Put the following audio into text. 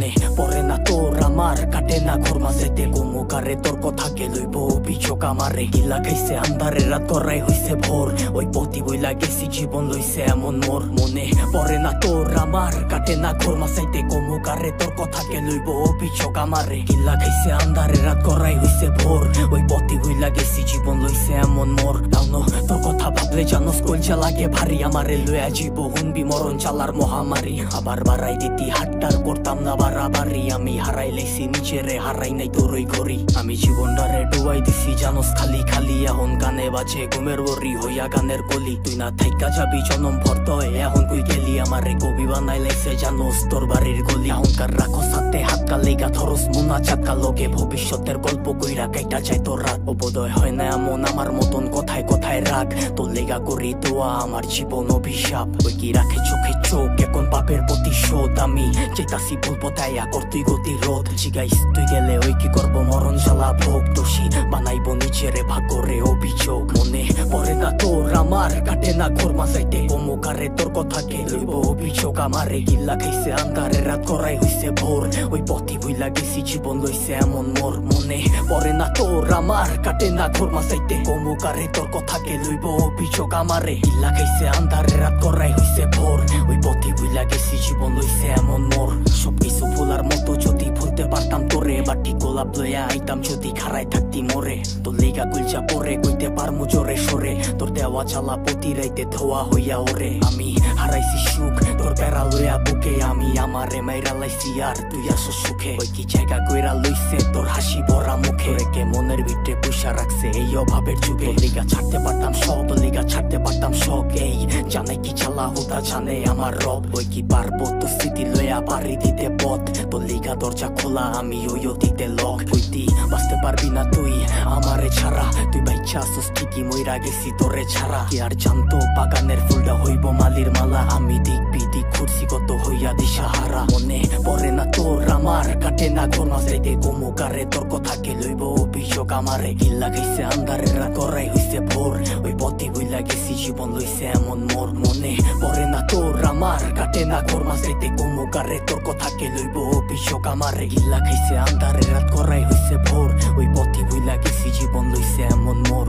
মনে পড়ে না তোর আমার কাটে না ঘর মাঝেতে গোমুকারে তোর কথাকে লইব অভিযোগ আমারে গিলা খাইছে আন্ধারে রাত করাই হইছে ভোর ওই পতি বইলা গেছি জীবন লইছে এমন মোর মনে পড়ে না তোর আমার কাটে না ঘর মাঝেতে গোমুকারে তোর কথাকে লইব অভিযোগ আমারে গিলা খাইছে আন্ধারে রাত করাই হইছে ভোর ওই পতি বইলা গেছি জীবন লইছে এমন মোর তাওনো তোর কথা ভাবলে জানোস কলজা লাগে ভারী আমারে লইয়া জীব হুনবি মরণ চালার মহামারী আবার বাড়াই দিতি হাট্টার করতাম না বাড়াবাড়ি আমি হারাই লাইছি নিজেরে হারাই নাই তোর ওই ঘড়ি আমি জীবনটারে ডুবাই দিছি জানোস খালি খালি এখন গানে বাজে ঘুমের ওরি হইয়া গানের কলি তুই না থাইকা যাবি জনম ভর্ত এখন কই গেলি আমারে কবি বানাই লাইছে জানোস তোর বাড়ির গলি অহংকার রাখো সাথে হাত কালেগা থরস মুনা চাকা লোকে ভবিষ্যতের গল্প কইরা কাইটা যায় তোর রাত বোধয় হয় না এমন আমার মতন কথায় কথায় রাগ তোর লেগা করি দোয়া আমার জীবন অভিশাপ ওই কি রাখে চোখে চোখ এখন পাপের প্রতিশোধ আমি চেতাসি বলবো তাই আকর তুই গতিরোধ জিগাইস তুই গেলে ওই কি করবো মরণ জ্বালা ভোগ দোষী বানাইবো নিজেরে ভাগরে অভিযোগ মনে পড়ে না তোর আমার কাটে না ঘর মাঝাইতে গোমুকারে তোর কথাকে লইব অভিযোগ আমারে গিল্লা খাইছে আন্ধারে রাত করাই হইছে ভোর ওই পথি বইলা গেছি জীবন লইছে এমন মোর মনে পড়ে না তোর আমার কাটে না ঘর মাঝাইতে গোমুকারে তোর কথাকে লইব অভিযোগ আমারে গিল্লা খাইছে আন্ধারে রাত করাই হইছে ভোর ওই পথি বইলা গেছি জীবন লইছে এমন মোর সবকিছু ভোলার মতো যদি ভুলতে পারতাম তোরে বাটি গোলাপ লইয়া আইতাম যদি খারাই থাকতি মোরে তোর লেগা গুলজা পরে কইতে পারমু জোরে সরে তোর দেওয়া চালা প্রতি রাইতে ধোয়া হইয়া ওরে আমি হারাইছি সুখ তোর প্যারা লইয়া বুকে আমি আমারে মাইরা লাইছি আর তুই আসো সুখে ওই কি জায়গা কইরা লইছে তোর হাসি ভরা মুখে রেখে মনের ভিতরে পয়সা রাখছে এই অভাবের যুগে লিগা ছাড়তে পারতাম সব লিগা ছাড়তে পারতাম শখ এই জানে কি চালা হুদা জানে আমার রব ওই কি পারবো তো স্মৃতি লইয়া পারি দিতে পথ তোর লিগা দরজা খোলা আমি ওই দিতে লক কইতি বাঁচতে পারবি না তুই আমারে ছাড়া তুই বাইচ্ছা আসস ঠিকই মইরা গেছি তোরে ছাড়া কি আর জানতো বাগানের ফুলটা হইব মালির মালা আমি দিক বিদিক ঘুরছি কত হইয়া দিশাহারা মনে পড়ে না তোর আমার কাটে না ঘর মাঝাইতে গোমুকারে তোর কথাকে লইব অভিযোগ আমারে গিল্লা খাইছে আন্ধারে রাত করাই হইছে ভোর ওই পথি বইলা গেছি জীবন লইছে এমন মোর মনে পড়ে না তোর আমার কাটে না ঘর মাঝাইতে গোমুকারে তোর কথাকে লইব অভিযোগ আমারে গিল্লা খাইছে আন্ধারে রাত করাই হইছে ভোর ওই পথি বইলা গেছি জীবন লইছে এমন মোর।